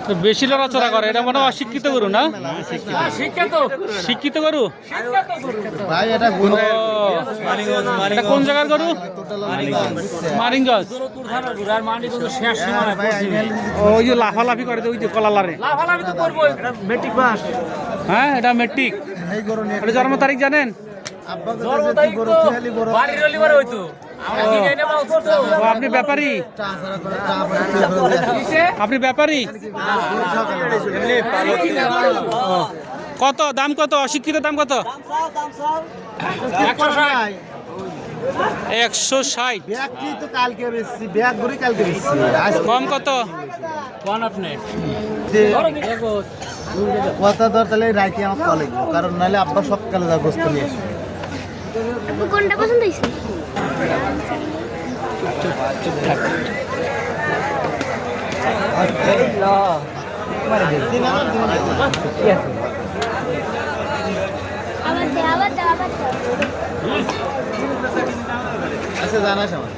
তো বেশি লড়াচড়া করে, এটা মনে হয় অশিক্ষিত গরু না? শিক্ষিত গরু। ভাই এটা গরু এটা কোন জায়গার গরু? মারিঙ্গজ। ওই যে লাফালাফি করে, ওই যে কলালারে। Matric pass. হ্যাঁ, এটা মেট্রিক। এই গরু নিয়ে এটা জন্ম তারিখ জানেন? আব্বা কাছে গরু খেয়ালি গরু বাড়ির রলিবার হইতো ও, আপনি ব্যাপারী? টাছাড়া করে টা পারে আপনি ব্যাপারী? কত দাম, কত অশিক্ষিত দাম কত? 160। ব্যাগ কি তো কালকে বেশি ব্যাগ গরু কালকে বেশি আজ কম কত? কোন আপনি কথা দর তাহলে রাইতে আমার কল লাগবে কারণ নাহলে আব্বা সকালে যা গোস্ত নিয়ে আসবে আপু কোনটা পছন্দ হয়েছে? আবার দে, আবার দে, আবার দে। আচ্ছা জানাস আমার